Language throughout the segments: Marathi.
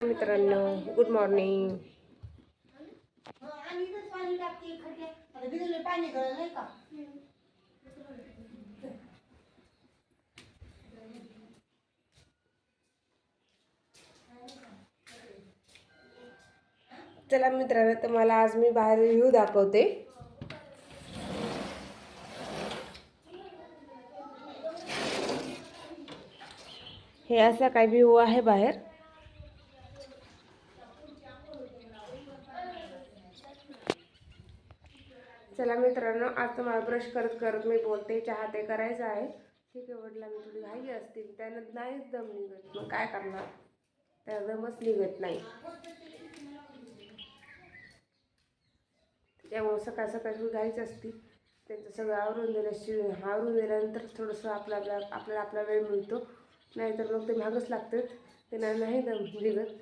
मित्रांनो, गुड मॉर्निंग. चला मित्रांनो, तुम्हाला आज मी बाहेर व्ह्यू दाखवते. हे असा काय व्ह्यू आहे बाहेर. चला मित्रांनो, आज तुम्हाला ब्रश करत करत मी बोलते. चहा ते करायचं आहे. ठीक आहे, वडिला मी थोडी घाई असते, त्यानं नाहीच दम निघत. मग काय करणार, त्या दमच निघत नाही. त्यामुळे सकाळ सकाळी घाईच असते. त्यांचं सगळं आवरून दिल्यानंतर थोडंसं आपला वेळ मिळतो. नाहीतर मग ते मागच लागतात. त्यांना नाही दम निघत.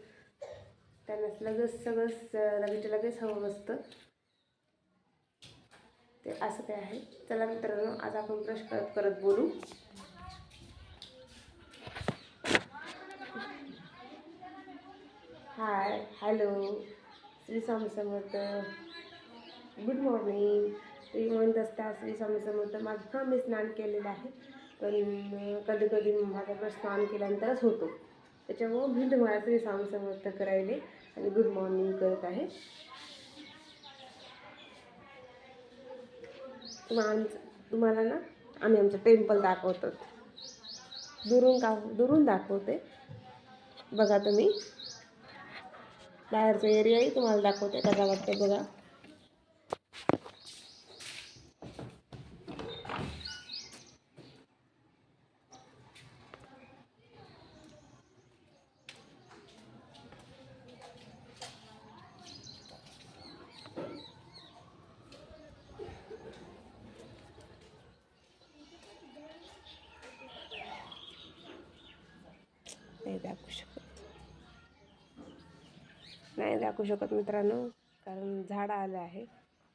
त्यांना लगेच हवं असतं. ते असं काय आहे. चला मित्रांनो, आज आपण ब्रश करत करत बोलू. हाय, hello, Shri Swami Samarth, good morning. ते म्हणत असतात श्री स्वामी समर्थ. माझं मी स्नान केलेलं आहे, पण कधी कधी माझा ब्रश स्नान केल्यानंतरच होतो. त्याच्यामुळं मी तुम्हाला श्री स्वामी समर्थ करायले आणि गुड मॉर्निंग करत आहे. तुम्हाला ना आम्ही आमचं टेम्पल दाखवतो. दुरून दाखवते. बघा तुम्ही, बाहेरचा एरियाही तुम्हाला दाखवते कसा वाटतं बघा. नाही दाखवू शकत मित्रांनो, कारण झाड आलं आहे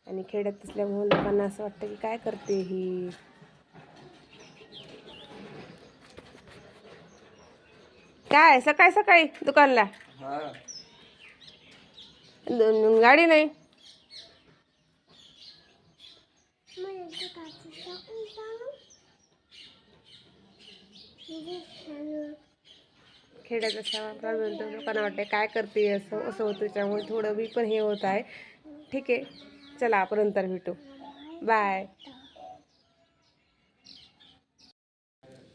आणि खेड्यात असल्यामुळे लोकांना असं वाटतं की काय करते ही. काय सकाळी सकाळी दुकानला गाडी नाही. खेड्यात असावा लोकांना वाटते काय करते असं होतं. त्याच्यामुळे थोडं मी पण हे होत आहे. ठीक आहे, चला आपण नंतर भेटू. बाय.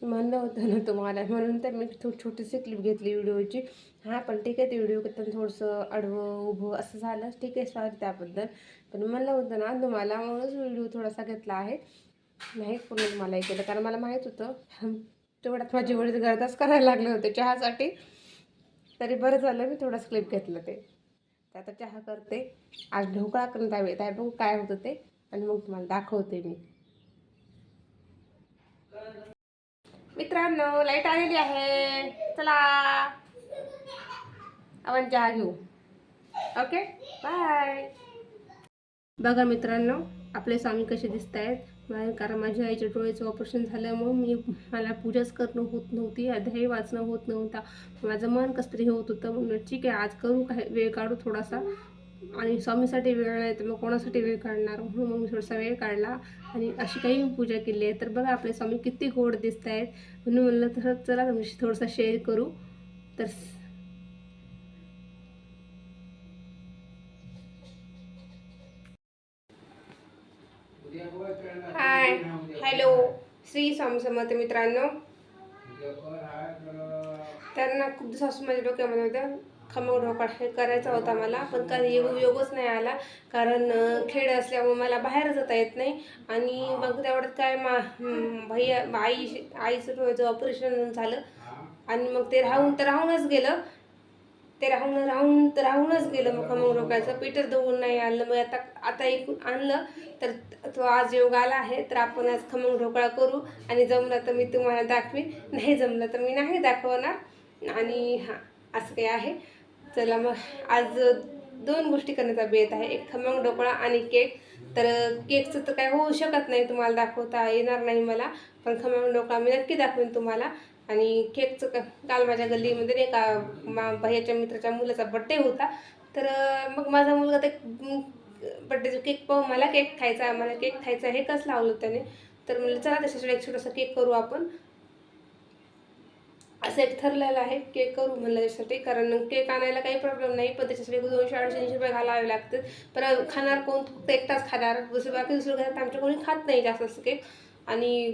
म्हणलं होतं ना तुम्हाला, म्हणून तर मी छोटीशी क्लिप घेतली व्हिडिओची. हां, पण ठीक आहे, ते व्हिडिओ करताना थोडंसं आडवं उभं असं झालं. ठीक आहे, सॉरी त्याबद्दल. पण म्हणलं होतं ना तुम्हाला, म्हणूनच व्हिडिओ थोडासा घेतला आहे. नाही पूर्ण तुम्हाला केलं, कारण मला माहीत होतं तेवढ्यात माझे वडील गरदाच करायला लागले होते चहासाठी. तरी बरं झालं मी थोडंसं क्लिप घेतलं. ते आता चहा करते. आज ढोकळा करून आहे बघू काय होतं ते, आणि मग तुम्हाला दाखवते मी. मित्रांनो, लाईट आलेली आहे. चला आपण चहा घेऊ. Okay, bye. बघा मित्रांनो, आपले स्वामी कसे दिसत आहेत. कारण माझ्या आईच्या डोळ्याचं ऑपरेशन झाल्यामुळे मला पूजाच करणं होत नव्हती, अध्याय वाचणं होत नव्हता. माझं मन कसं तरी होत होतं. म्हणून ठीक आहे, आज करू, काही वेळ काढू थोडासा. आणि स्वामीसाठी वेळ नाही तर मग कोणासाठी वेळ काढणार, म्हणून मग मी थोडासा वेळ काढला आणि अशी काही पूजा केली आहे. तर बघा आपले स्वामी किती गोड दिसत आहेत. म्हणून म्हणलं तर चला तुमची थोडंसं शेअर करू. तर हाय, हॅलो, श्री स्वामी समर्थ मित्रांनो. त्यांना खूप दिवस माझ्या डोक्यामध्ये होतं खमंग ढोकळा हे करायचा होता मला, पण काही योगच नाही आला. कारण खेड असल्यामुळे मला बाहेर जाता येत नाही. आणि मग तेवढ्यात काय आईचं डोळ्याचं ऑपरेशन झालं आणि मग ते राहूनच गेलं. ते राहूनच गेलं. मग खमंग ढोकळ्याचं पीठच दळून नाही आणलं. मग आता एक आणलं. तर तो आज योग आला आहे, तर आपण आज खमंग ढोकळा करू. आणि जमलं तर मी तुम्हाला दाखवीन, नाही जमलं तर मी नाही दाखवणार. आणि हां, असं काही आहे. चला मग आज 2 गोष्टी करण्याचा बेत आहे, एक खमंग ढोकळा आणि केक. तर केकचं तर काय होऊ शकत नाही, तुम्हाला दाखवता येणार नाही मला. पण खमंग ढोकळा मी नक्की दाखवेन तुम्हाला. आणि केकचं काल माझ्या गल्लीमध्ये नाही का भैयाच्या मित्राच्या मुलाचा बड्डे होता. तर मग माझा मुलगा ते बड्डेचा केक पाहून मला केक खायचा हे कसं लावलं त्याने. तर म्हणलं चला त्याच्यासाठी एक छोटासा केक करू आपण. असं एक ठरलेलं आहे, केक करू म्हणलं त्याच्यासाठी. कारण केक आणायला काही प्रॉब्लेम नाही, पण त्याच्यासाठी 200-250 रुपये लागतात. पण खाणार कोण? फक्त एकटाच खाणार, दुसरं घरात आमच्या कोणी खात नाही जास्त असं केक. आणि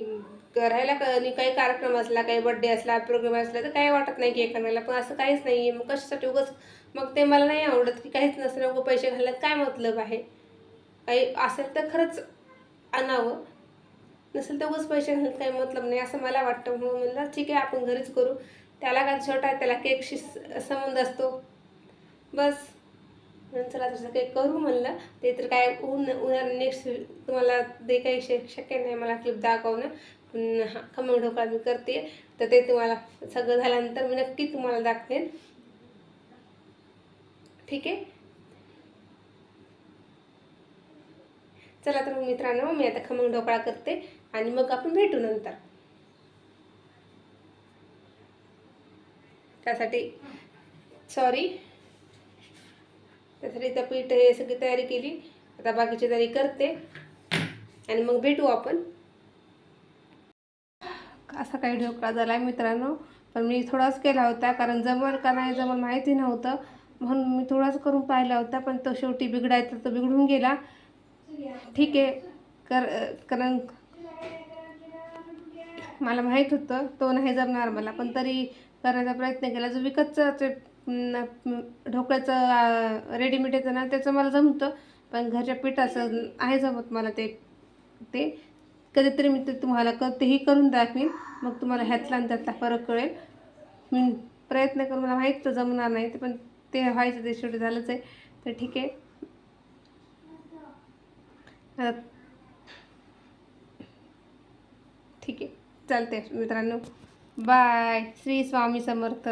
राहायला काही कार्यक्रम असला, काही बड्डे असला, प्रोग्राम असला तर काही वाटत नाही केक आणायला. पण असं काहीच नाही आहे, मग कशासाठी उगाच. मग ते मला नाही आवडत की काहीच नसतं उगाच पैसे घालण्यात काय मतलब आहे. काही असेल तर खरंच आणावं, नसेल तर उगाच पैसे घालण्यात काही मतलब नाही असं मला वाटतं. म्हणून म्हणलं ठीक आहे आपण घरीच करू. त्याला काय छोटा आहे, त्याला केकशी संबंध असतो बस. म्हणून चला तसं केक करू म्हणलं. ते तर काय उन्हाळ्यात नेक्स्ट तुम्हाला ते काही शक्य नाही मला क्लिप दाखवणं. पण खमंग ढोकळा मी करते, तर ते तुम्हाला सगळं झाल्यानंतर मी नक्की तुम्हाला दाखवेन. ठीक आहे. चला तर मग मित्रांनो, मी आता खमंग ढोकळा करते आणि मग आपण भेटू नंतर. त्यासाठी त्या पीठ हे सगळी तयारी केली. आता बाकीची तयारी करते आणि मग भेटू आपण. असा काही ढोकळा झाला आहे मित्रांनो, पण मी थोडाच केला होता कारण जमल का नाही जमल माहिती नव्हतं, म्हणून मी थोडाच करून पाहिला होता. पण तो शेवटी बिघडायचा तो बिघडून गेला. ठीक आहे. कारण मला माहीत होतं तो नाही जमणार मला, पण तरी करण्याचा प्रयत्न केला. जो विकतचं ते ढोकळ्याचं रेडीमेड येतं ना त्याचं मला जमतं, पण घरच्या पिठाचं आहे जमत मला. ते कधीतरी मी ते तुम्हाला तेही करून दाखवीन, मग तुम्हाला ह्यातला आणि त्यातला फरक कळेल. मी प्रयत्न करून मला माहीत तर जमणार नाही ते, पण ते व्हायचं ते शेवटी झालंच आहे. तर ठीक आहे. ठीक आहे चालते मित्रांनो, बाय. श्री स्वामी समर्थ.